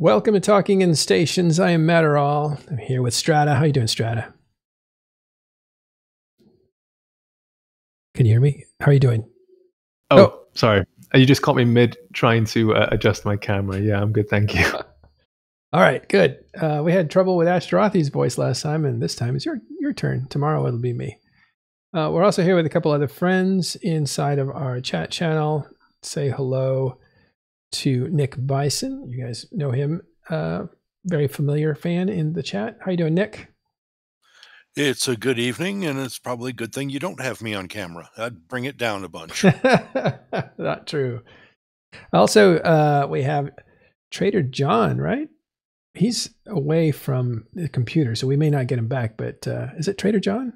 Welcome to Talking in Stations. I am Matterall. I'm here with Strata. How you doing, Strata? Can you hear me? How are you doing? Oh, sorry. You just caught me mid trying to adjust my camera. Yeah, I'm good. Thank you. All right, good. We had trouble with Ashtarothi's voice last time, and this time it's your turn. Tomorrow it'll be me. We're also here with a couple other friends inside of our chat channel. Say hello to Nick Bison. You guys know him. Very familiar fan in the chat. How you doing, Nick? It's a good evening, and it's probably a good thing you don't have me on camera. I'd bring it down a bunch. Not true. Also, we have Trader John, right? He's away from the computer, so we may not get him back, but is it Trader John?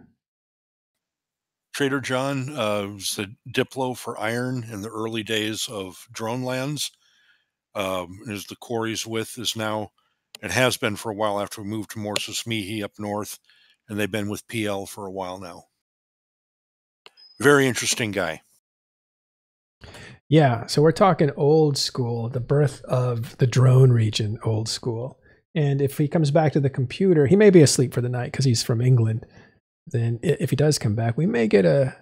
Trader John was a Diplo for iron in the early days of drone lands. Is the core he's with is now, it has been for a while after we moved to more Sismihi up north, and they've been with PL for a while now. Very interesting guy. Yeah, so we're talking old school, the birth of the drone region, old school. And if he comes back to the computer, he may be asleep for the night because he's from England. Then if he does come back, we may get a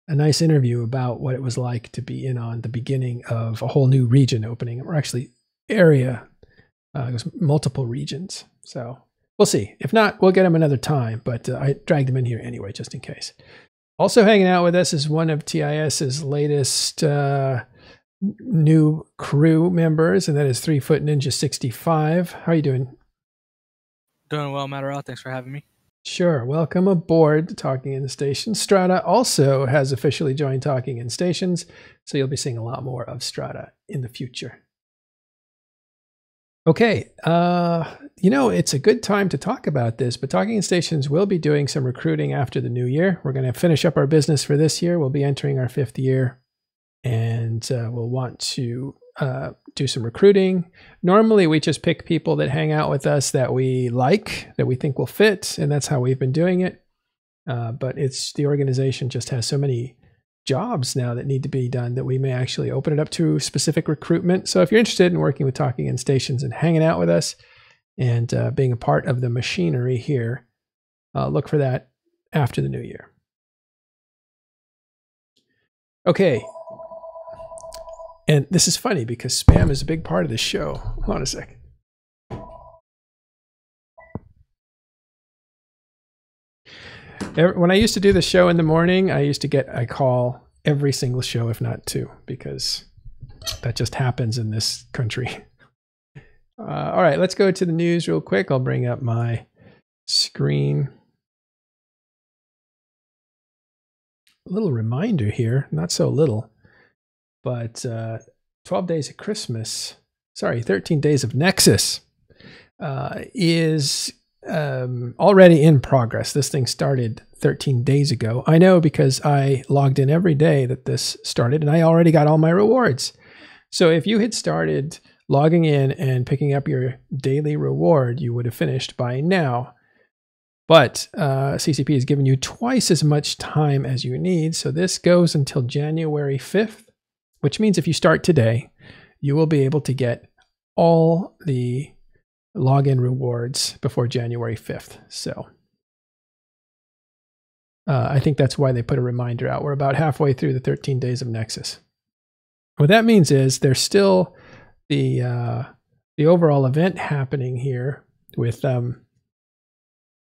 nice interview about what it was like to be in on the beginning of a whole new region opening, or actually area. There's multiple regions. So we'll see. If not, we'll get him another time, but I dragged him in here anyway, just in case. Also hanging out with us is one of TIS's latest new crew members, and that is 3 Foot Ninja 65. How are you doing? Doing well, Matterall. Thanks for having me. Sure. Welcome aboard to Talking in Stations. Strata also has officially joined Talking in Stations, so you'll be seeing a lot more of Strata in the future. Okay, it's a good time to talk about this, but Talking in Stations will be doing some recruiting after the new year. We're going to finish up our business for this year. We'll be entering our 5th year, and we'll want to do some recruiting. Normally, we just pick people that hang out with us that we like, that we think will fit, and that's how we've been doing it. But the organization just has so many jobs now that need to be done that we may actually open it up to specific recruitment. So if you're interested in working with Talking in Stations and hanging out with us and being a part of the machinery here, look for that after the new year. Okay. And this is funny because spam is a big part of the show. Hold on a sec. When I used to do the show in the morning, I used to get a call every single show, if not 2, because that just happens in this country. All right, let's go to the news real quick. I'll bring up my screen. A little reminder here, not so little, but 12 Days of Christmas, 13 Days of Nexus is already in progress. This thing started 13 days ago. I know because I logged in every day that this started, and I already got all my rewards. So if you had started logging in and picking up your daily reward, you would have finished by now. But CCP has given you twice as much time as you need. So this goes until January 5th, which means if you start today, you will be able to get all the login rewards before January 5th. So I think that's why they put a reminder out. We're about halfway through the 13 days of Nexus. What that means is there's still the overall event happening here with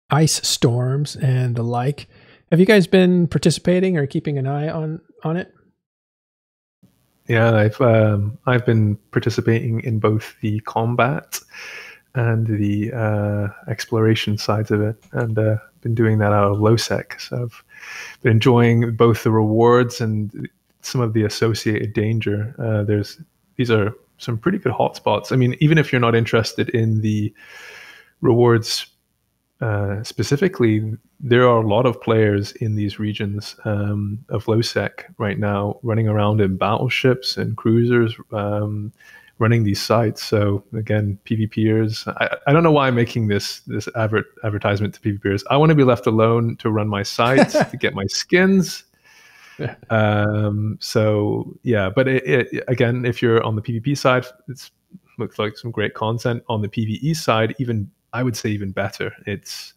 ice storms and the like. Have you guys been participating or keeping an eye on it? Yeah, I've been participating in both the combat and the exploration sides of it, and been doing that out of LowSec. So I've been enjoying both the rewards and some of the associated danger. These are some pretty good hotspots. I mean, even if you're not interested in the rewards specifically, there are a lot of players in these regions of LowSec right now running around in battleships and cruisers, running these sites. So again, PvPers. I don't know why I'm making this advertisement to PvPers. I want to be left alone to run my sites, to get my skins. So yeah, but again, if you're on the PvP side, it's looks like some great content. On the PvE side, I would say even better. It's,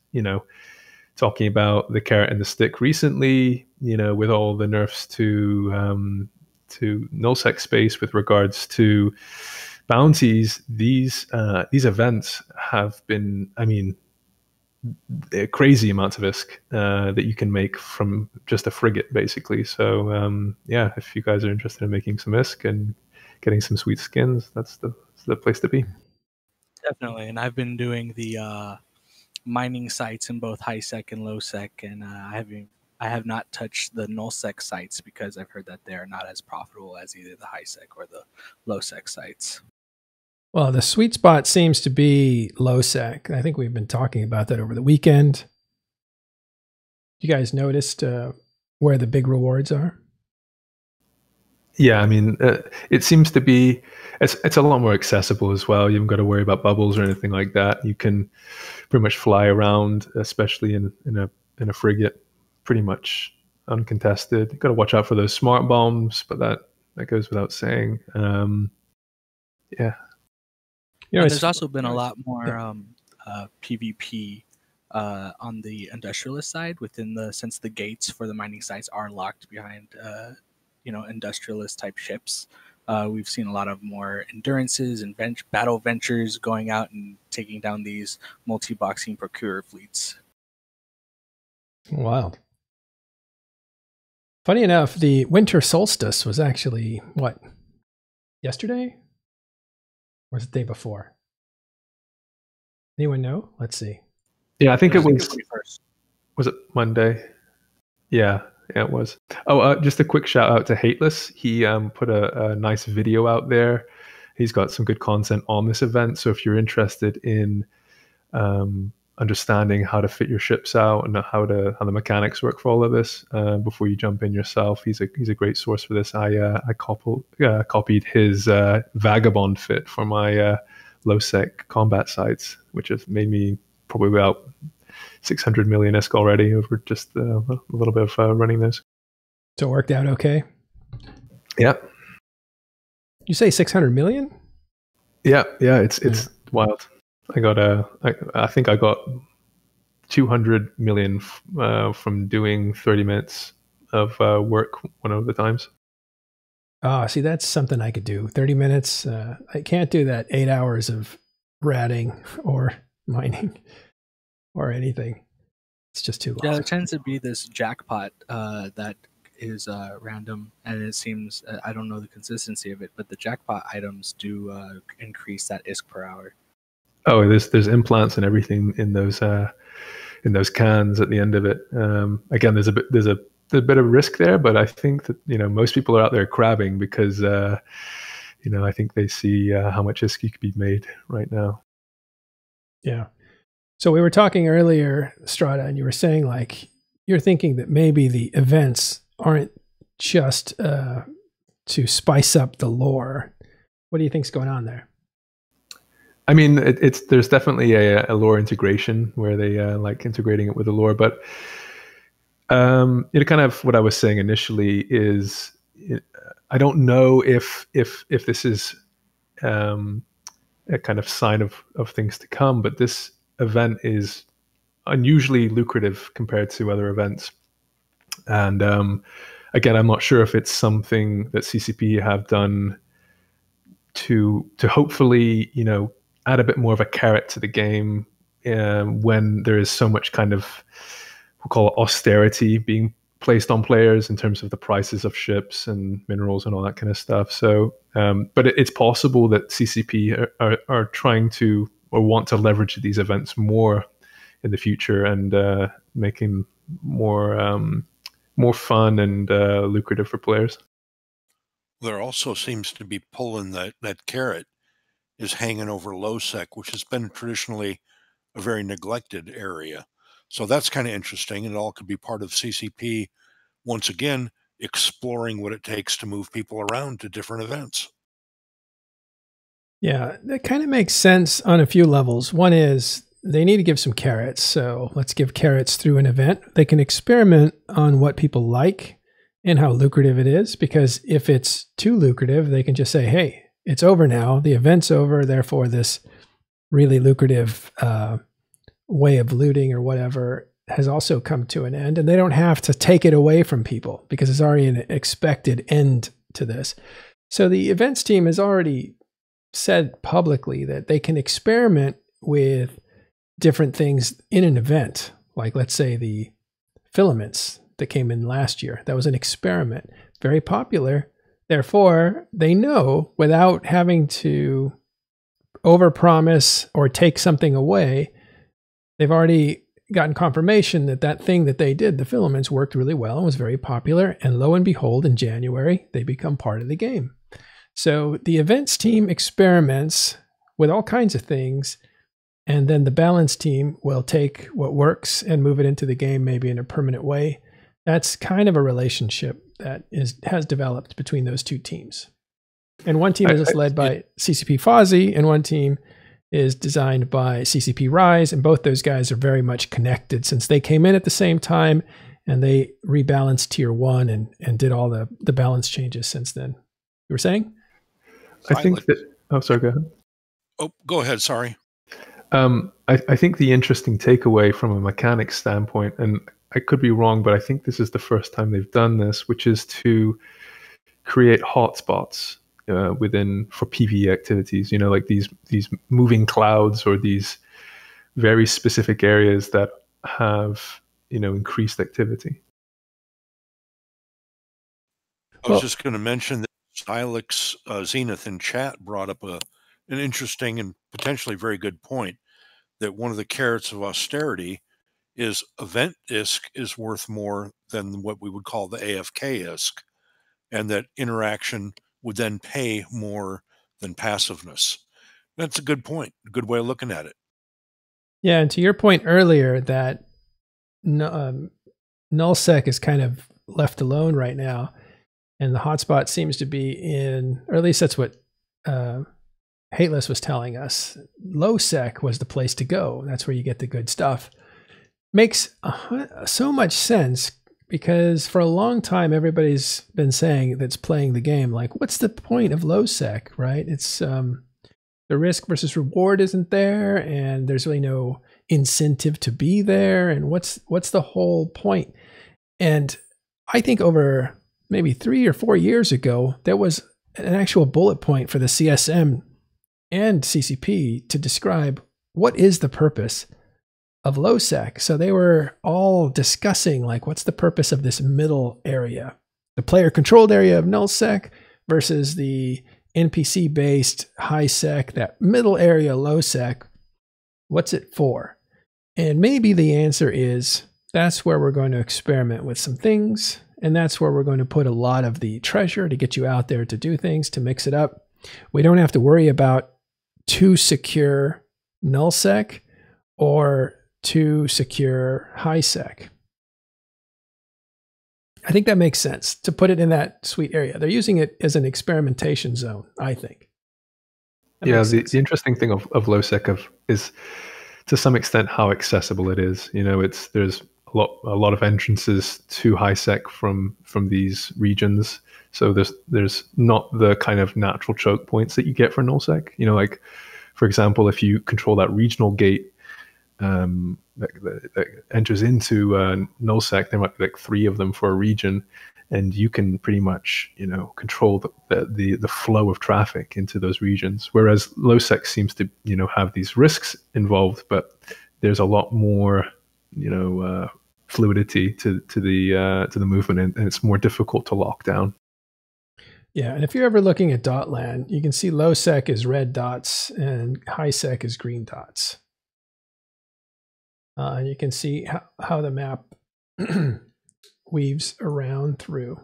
talking about the carrot and the stick recently, with all the nerfs to nullsec space with regards to bounties. These events have been, crazy amounts of ISK that you can make from just a frigate, basically. So if you guys are interested in making some ISK and getting some sweet skins, that's the place to be. Definitely, and I've been doing the mining sites in both high sec and low sec, and I have not touched the null sec sites because I've heard that they are not as profitable as either the high sec or the low sec sites. Well, the sweet spot seems to be low sec. I think we've been talking about that over the weekend. You guys noticed where the big rewards are? Yeah, it seems to be, it's a lot more accessible as well. You haven't got to worry about bubbles or anything like that. You can pretty much fly around, especially in a frigate, pretty much uncontested. You've got to watch out for those smart bombs, but that goes without saying. Yeah. There's also been a lot more PvP on the industrialist side since the gates for the mining sites are locked behind industrialist type ships. We've seen a lot of more endurances and battle ventures going out and taking down these multi-boxing procurer fleets. Wild. Funny enough, the winter solstice was actually what? Yesterday? Or was it the day before? Anyone know? Let's see. Yeah, I think it was it Monday? Yeah, it was. Oh, just a quick shout out to Hateless. He put a nice video out there. He's got some good content on this event. So if you're interested in understanding how to fit your ships out and how the mechanics work for all of this before you jump in yourself, he's a great source for this. I copied his vagabond fit for my low sec combat sites, which has made me probably about 600 million ISK already over just a little bit of running this. So it worked out okay? Yeah. You say 600 million? Yeah, it's wild. I think I got 200 million from doing 30 minutes of work one of the times. Oh, see, that's something I could do. 30 minutes. I can't do that 8 hours of ratting or mining or anything. It's just too long. Yeah, there tends to be this jackpot that is random, and it seems, I don't know the consistency of it, but the jackpot items do increase that ISK per hour. Oh, there's implants and everything in those cans at the end of it. Again, there's a bit of risk there, but I think that most people are out there crabbing because I think they see how much ISK could be made right now. Yeah. So we were talking earlier, Strata, and you were saying you're thinking that maybe the events aren't just to spice up the lore. What do you think's going on there? There's definitely a lore integration where they like integrating it with the lore, but kind of what I was saying initially is I don't know if this is a kind of sign of things to come, but this event is unusually lucrative compared to other events. And again, I'm not sure if it's something that CCP have done to hopefully, add a bit more of a carrot to the game when there is so much kind of, we'll call it austerity being placed on players in terms of the prices of ships and minerals and all that kind of stuff. So, but it's possible that CCP are trying to or want to leverage these events more in the future and making more fun and lucrative for players. There also seems to be pulling that carrot is hanging over low sec, which has been traditionally a very neglected area. So that's kind of interesting. And it all could be part of CCP, once again, exploring what it takes to move people around to different events. Yeah, that kind of makes sense on a few levels. One is they need to give some carrots. So let's give carrots through an event. They can experiment on what people like and how lucrative it is, because if it's too lucrative, they can just say, hey, it's over now. The event's over. Therefore, this really lucrative way of looting or whatever has also come to an end, and they don't have to take it away from people because there's already an expected end to this. So the events team has already said publicly that they can experiment with different things in an event. Like, let's say the filaments that came in last year. That was an experiment, very popular. Therefore, they know without having to overpromise or take something away, they've already gotten confirmation that that thing that they did, the filaments, worked really well and was very popular. And lo and behold, in January, they become part of the game. So the events team experiments with all kinds of things, and then the balance team will take what works and move it into the game, maybe in a permanent way. That's kind of a relationship that has developed between those two teams. And one team is led by CCP Fozzie, and one team is designed by CCP Rise, and both those guys are very much connected since they came in at the same time, and they rebalanced Tier 1 and did all the balance changes since then. You were saying? I think that... Oh, sorry, go ahead. Oh, go ahead, sorry. I think the interesting takeaway from a mechanics standpoint, and I could be wrong, but I think this is the first time they've done this, which is to create hotspots within for PvE activities. You know, like these moving clouds or these very specific areas that have, you know, increased activity. I was just going to mention that Silex Zenith in chat brought up an interesting and potentially very good point, that one of the carrots of austerity is event ISK is worth more than what we would call the AFK ISK, and that interaction would then pay more than passiveness. That's a good point, a good way of looking at it. Yeah, and to your point earlier that nullsec is kind of left alone right now, and the hotspot seems to be in, or at least that's what Hateless was telling us. Low sec was the place to go. That's where you get the good stuff. Makes so much sense, because for a long time everybody's been saying that's playing the game, like, what's the point of low sec, right? It's the risk versus reward isn't there, and there's really no incentive to be there, and what's the whole point? And I think over maybe 3 or 4 years ago, there was an actual bullet point for the CSM and CCP to describe what is the purpose of low sec. So they were all discussing, like, what's the purpose of this middle area, the player controlled area of null sec versus the NPC based high sec, that middle area low sec. What's it for? And maybe the answer is that's where we're going to experiment with some things, and that's where we're going to put a lot of the treasure to get you out there to do things, to mix it up. We don't have to worry about too secure null sec or too secure high sec. I think that makes sense to put it in that sweet area. They're using it as an experimentation zone, I think. Yeah, the interesting thing of low sec is to some extent how accessible it is. You know, there's a lot of entrances to high sec from these regions. So there's not the kind of natural choke points that you get for null sec. You know, like, for example, if you control that regional gate that enters into nullsec, there might be like 3 of them for a region, and you can pretty much, you know, control the flow of traffic into those regions. Whereas lowsec seems to, you know, have these risks involved, but there's a lot more, you know, fluidity to the movement, and it's more difficult to lock down. Yeah, and if you're ever looking at Dotland, you can see lowsec is red dots and highsec is green dots. And you can see how the map weaves around through.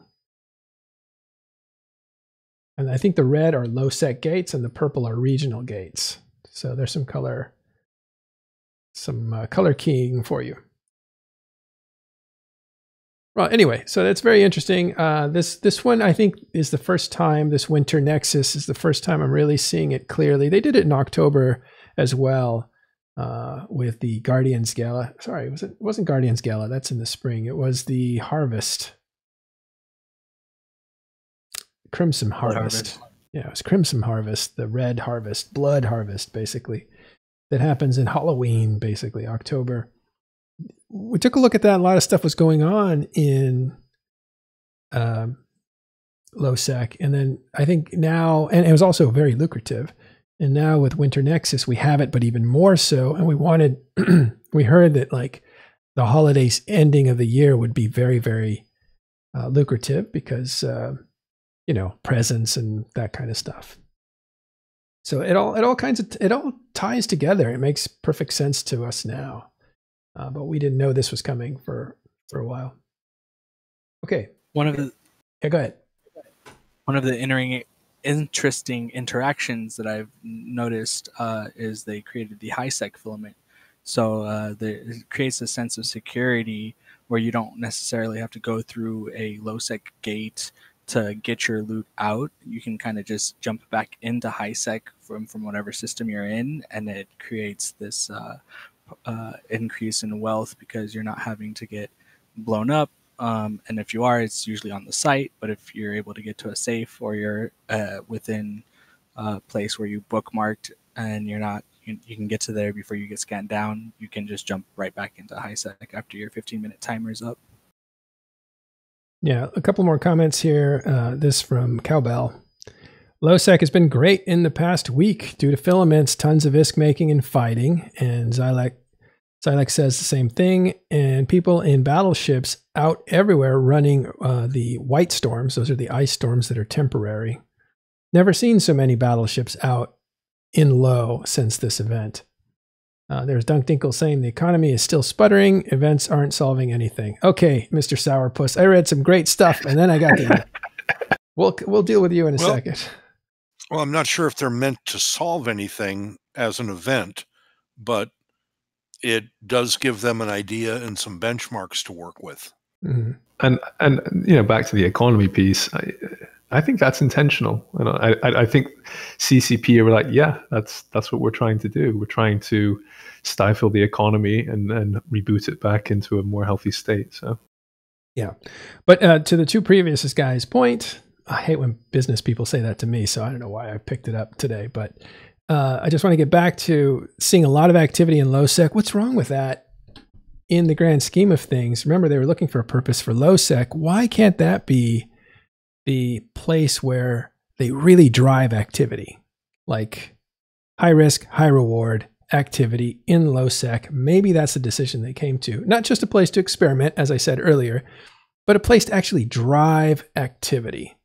And I think the red are low sec gates and the purple are regional gates. So there's some color keying for you. Well, anyway, so that's very interesting. This one, I think, is the first time, this Winter Nexus is the first time I'm really seeing it clearly. They did it in October as well. With the Guardians Gala. Sorry, it wasn't Guardians Gala. That's in the spring. It was the Harvest. Crimson Harvest. Yeah, it was Crimson Harvest, the red harvest, blood harvest, basically. That happens in Halloween, basically, October. We took a look at that. A lot of stuff was going on in low-sec. And then I think now, and it was also very lucrative. And now with Winter Nexus, we have it, but even more so. And we wanted, we heard that like the holidays ending of the year would be very, very lucrative because, you know, presents and that kind of stuff. So it all ties together. It makes perfect sense to us now. But we didn't know this was coming for a while. Okay. Yeah, go ahead. One of the interesting interactions that I've noticed is they created the high-sec filament. So it creates a sense of security where you don't necessarily have to go through a low-sec gate to get your loot out. You can kind of just jump back into high-sec from whatever system you're in, and it creates this increase in wealth because you're not having to get blown up. And if you are, it's usually on the site. But if you're able to get to a safe or you're within a place where you bookmarked and you're not, you can get to there before you get scanned down, you can just jump right back into high-sec after your 15-minute timer is up. Yeah, a couple more comments here. This from Cowbell. Low-sec has been great in the past week due to filaments, tons of ISK making and fighting. And Xylek says the same thing. And people in battleships out everywhere running the white storms. Those are the ice storms that are temporary. Never seen so many battleships out in low since this event. There's Dunk Dinkle saying the economy is still sputtering. Events aren't solving anything. Okay, Mr. Sourpuss, I read some great stuff, and then I got to We'll deal with you in a second. Well, I'm not sure if they're meant to solve anything as an event, but it does give them an idea and some benchmarks to work with. Mm-hmm. And you know, back to the economy piece, I think that's intentional. And I think CCP are like, yeah, that's what we're trying to do. We're trying to stifle the economy and reboot it back into a more healthy state. So, yeah. But to the two previous guys' point, I hate when business people say that to me, so I don't know why I picked it up today. But I just want to get back to seeing a lot of activity in low-sec. What's wrong with that in the grand scheme of things? Remember, they were looking for a purpose for low-sec. Why can't that be the place where they really drive activity? Like high risk, high reward activity in low-sec. Maybe that's the decision they came to. Not just a place to experiment, as I said earlier, but a place to actually drive activity.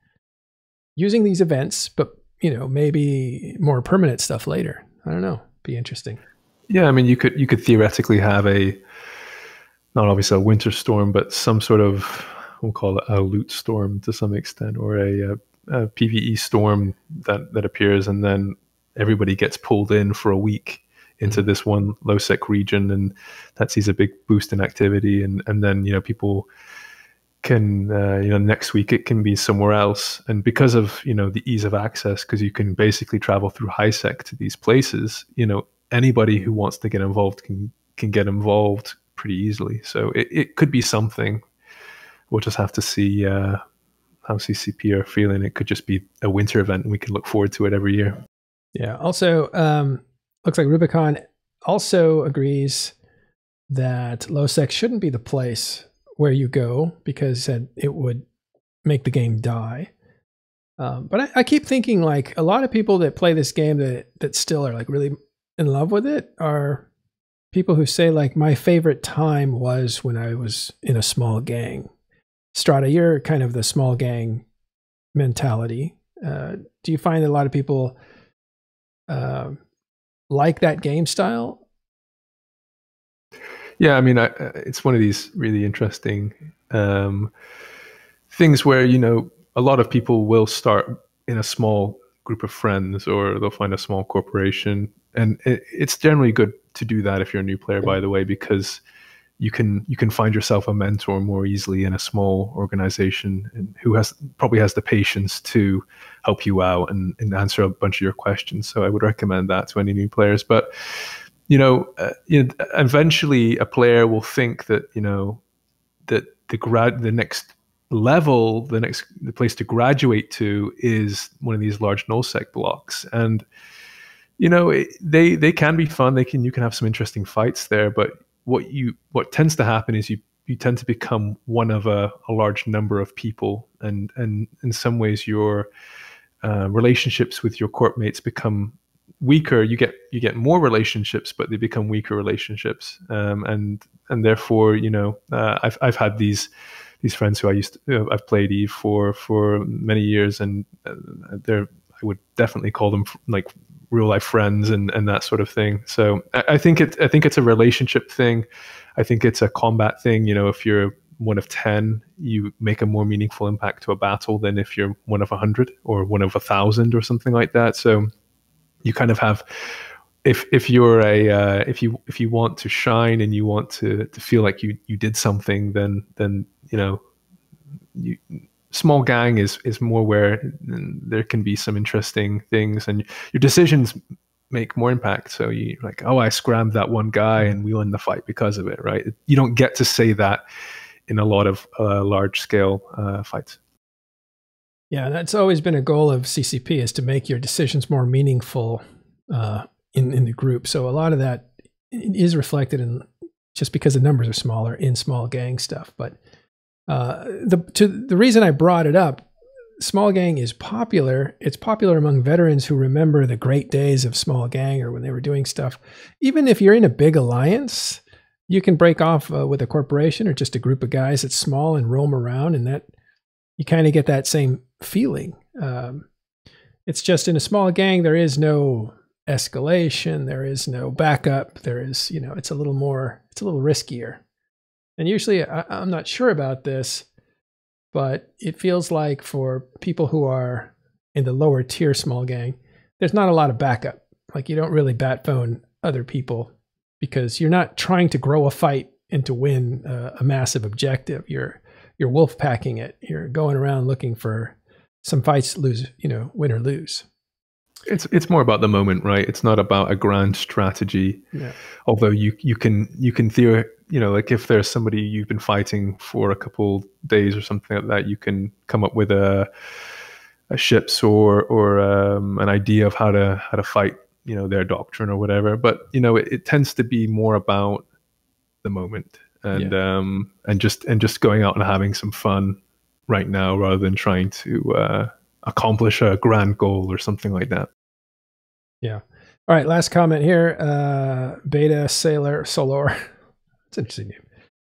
Using these events, but you know, maybe more permanent stuff later. I don't know. Be interesting. Yeah, I mean, you could theoretically have not obviously a winter storm, but some sort of, we'll call it a loot storm to some extent, or a PvE storm that appears, and then everybody gets pulled in for a week into this one low-sec region, and that sees a big boost in activity, and then, you know, people can, you know, next week it can be somewhere else. And because of, you know, the ease of access, because you can basically travel through high-sec to these places, you know, anybody who wants to get involved can get involved pretty easily. So it could be something. We'll just have to see how CCP are feeling. It could just be a winter event, and we can look forward to it every year. Yeah. Also, looks like Rubicon also agrees that low-sec shouldn't be the place where you go because it would make the game die. But I keep thinking, like, a lot of people that play this game that still are like really in love with it are people who say, like, my favorite time was when I was in a small gang. Strata, you're kind of the small gang mentality. Do you find that a lot of people like that game style? Yeah, I mean, it's one of these really interesting things where, you know, a lot of people will start in a small group of friends, or they'll find a small corporation. And it's generally good to do that if you're a new player, by the way, because you can find yourself a mentor more easily in a small organization, and who probably has the patience to help you out and answer a bunch of your questions. So I would recommend that to any new players. But eventually a player will think that, you know, that the next level, the place to graduate to is one of these large nullsec blocks. And they can be fun. You can have some interesting fights there, but what tends to happen is you tend to become one of a large number of people, and in some ways your relationships with your corp mates become weaker. You get more relationships, but they become weaker relationships, and therefore I've had these friends who I've played EVE for many years, and I would definitely call them like real life friends and that sort of thing. So I think it's a relationship thing. I think it's a combat thing. If you're one of 10, you make a more meaningful impact to a battle than if you're one of 100 or one of 1,000 or something like that. So you kind of have, if you're if you want to shine and you want to feel like you did something, then small gang is more where there can be some interesting things, and your decisions make more impact. So you like, oh, I scrammed that one guy and we won the fight because of it, right? You don't get to say that in a lot of large scale fights. Yeah, that's always been a goal of CCP, is to make your decisions more meaningful in the group. So a lot of that is reflected in, just because the numbers are smaller, in small gang stuff. But the reason I brought it up, small gang is popular. It's popular among veterans who remember the great days of small gang, or when they were doing stuff. Even if you're in a big alliance, you can break off with a corporation or just a group of guys that's small and roam around, and that you kind of get that same feeling. It's just in a small gang, there is no escalation, there is no backup, there is, it's a little riskier. And usually, I'm not sure about this, but it feels like for people who are in the lower tier small gang, there's not a lot of backup. Like, you don't really bat phone other people because you're not trying to grow a fight and to win a massive objective. You're wolf packing it. You're going around looking for some fights, lose, win or lose. It's more about the moment, right? It's not about a grand strategy. Yeah. Although you can theory, like if there's somebody you've been fighting for a couple days or something like that, you can come up with a ships or an idea of how to fight, their doctrine or whatever. But it tends to be more about the moment and just going out and having some fun right now, rather than trying to accomplish a grand goal or something like that. Yeah. All right. Last comment here. Beta Sailor Solor. It's an interesting name.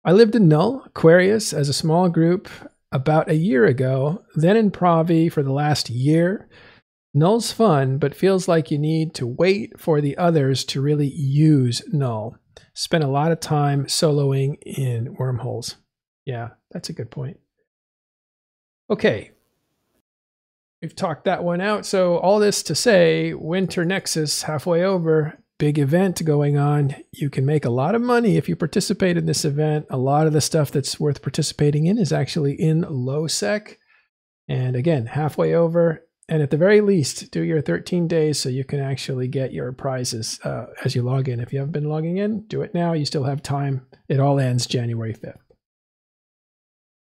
I lived in Null, Aquarius, as a small group about a year ago, then in Pravi for the last year. Null's fun, but feels like you need to wait for the others to really use Null. Spent a lot of time soloing in wormholes. Yeah, that's a good point. Okay. We've talked that one out. So all this to say, Winter Nexus, halfway over, big event going on. You can make a lot of money if you participate in this event. A lot of the stuff that's worth participating in is actually in low sec. And again, halfway over. And at the very least, do your 13 days so you can actually get your prizes as you log in. If you haven't been logging in, do it now. You still have time. It all ends January 5th.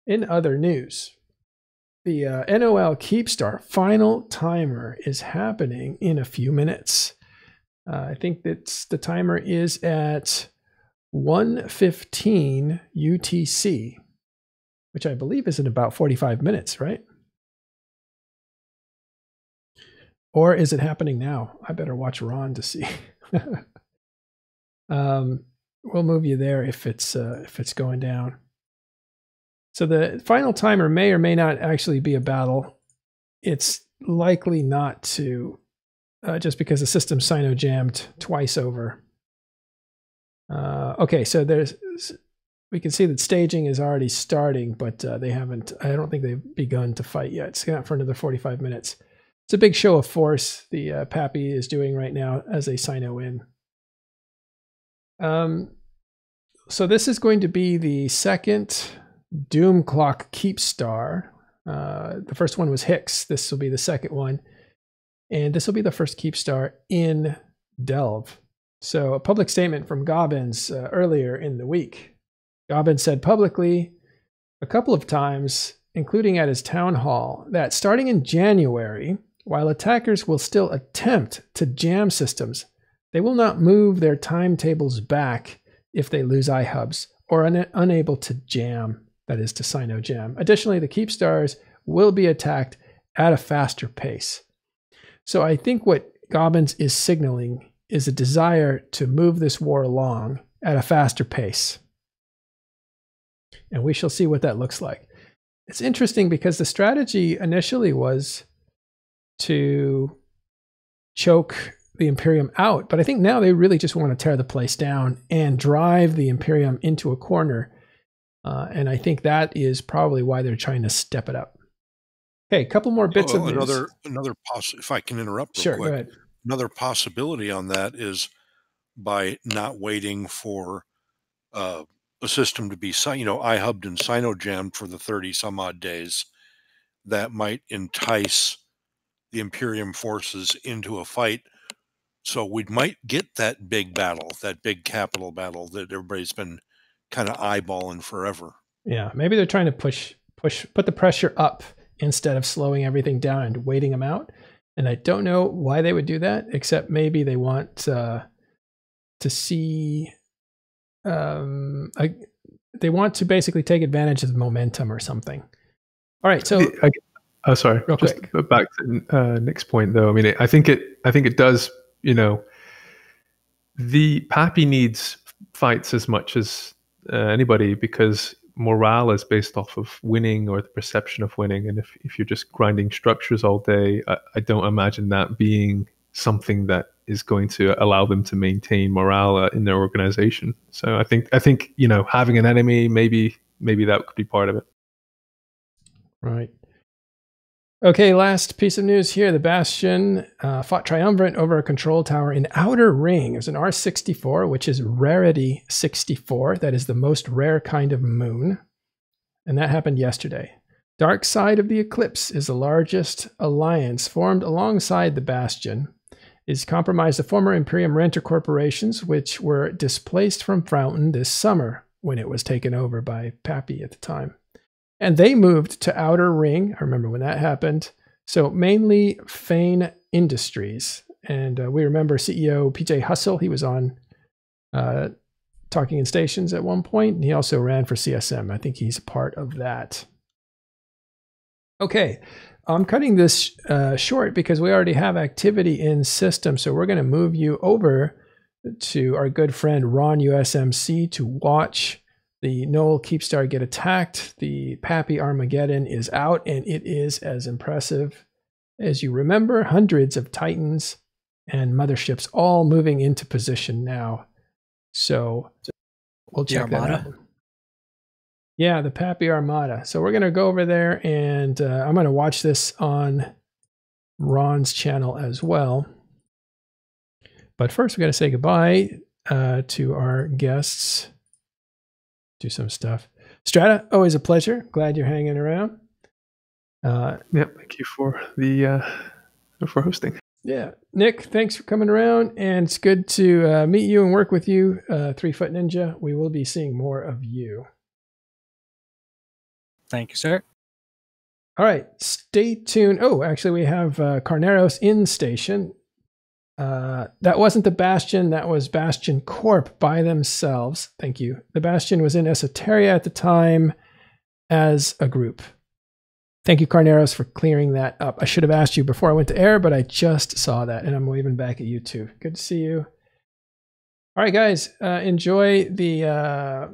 In other news, the NOL Keepstar final timer is happening in a few minutes. I think the timer is at 1:15 UTC, which I believe is in about 45 minutes, right? Or is it happening now? I better watch Ron to see. We'll move you there if it's going down. So the final timer may or may not actually be a battle. It's likely not to, just because the system sino-jammed twice over. Okay, so we can see that staging is already starting, but they haven't, I don't think they've begun to fight yet. It's got for another 45 minutes. It's a big show of force the Papi is doing right now as they sino in. So this is going to be the second Doom Clock Keepstar. The first one was Hicks. This will be the second one. And this will be the first Keepstar in Delve. So a public statement from Gobbins earlier in the week. Gobbins said publicly a couple of times including at his town hall, that starting in January, while attackers will still attempt to jam systems, they will not move their timetables back if they lose iHubs or unable to jam, that is to Sino-jam. Additionally, the Keepstars will be attacked at a faster pace. So I think what Gobbins is signaling is a desire to move this war along at a faster pace. And we shall see what that looks like. It's interesting because the strategy initially was to choke the Imperium out, but I think now they really just want to tear the place down and drive the Imperium into a corner. And I think that is probably why they're trying to step it up. Okay, a couple more bits of news. If I can interrupt real sure, quick. Go ahead. Another possibility on that is by not waiting for a system to be, iHubbed and Sino-jammed for the 30 some odd days, that might entice the Imperium forces into a fight. So we might get that big battle, that big capital battle that everybody's been kind of eyeballing forever. Yeah, maybe they're trying to put the pressure up instead of slowing everything down and waiting them out. And I don't know why they would do that, except maybe they want to see, they want to basically take advantage of the momentum or something. All right, so sorry, real just quick. Back to Nick's point, though. I mean, I think it does. The Papi needs fights as much as anybody, because morale is based off of winning or the perception of winning. And if you're just grinding structures all day, I don't imagine that being something that is going to allow them to maintain morale in their organization. So I think having an enemy, maybe that could be part of it. Right. Okay, last piece of news here. The Bastion fought triumvirate over a control tower in Outer Ring. It was an R64, which is Rarity 64. That is the most rare kind of moon. And that happened yesterday. Dark Side of the Eclipse is the largest alliance formed alongside the Bastion. It is compromised of former Imperium renter corporations, which were displaced from Fountain this summer when it was taken over by Papi at the time. And they moved to Outer Ring. I remember when that happened. So mainly Fane Industries. And we remember CEO PJ Hustle. He was on Talking in Stations at one point. And he also ran for CSM. I think he's a part of that. Okay. I'm cutting this short because we already have activity in system. So we're going to move you over to our good friend Ron USMC to watch the NOL Keepstar get attacked. The Papi Armageddon is out, and it is as impressive as you remember. Hundreds of Titans and motherships all moving into position now. So we'll check that out. Yeah, the Papi Armada. So we're going to go over there, and I'm going to watch this on Ron's channel as well. But first, we're going to say goodbye to our guests. Do some stuff. Strata, always a pleasure. Glad you're hanging around. Thank you for for hosting. Yeah, Nick, thanks for coming around, and it's good to meet you and work with you, 3-Foot Ninja. We will be seeing more of you. Thank you, sir. All right, stay tuned. Oh, actually, we have Carneros in station. That wasn't the Bastion. That was Bastion Corp by themselves. Thank you. The Bastion was in Esoteria at the time as a group. Thank you, Carneros, for clearing that up. I should have asked you before I went to air, but I just saw that, and I'm waving back at you too. Good to see you. All right, guys, enjoy the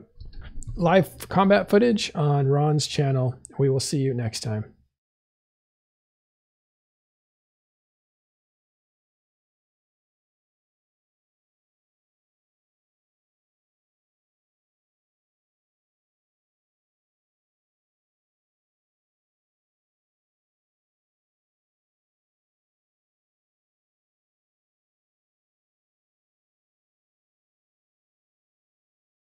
live combat footage on Ron's channel. We will see you next time.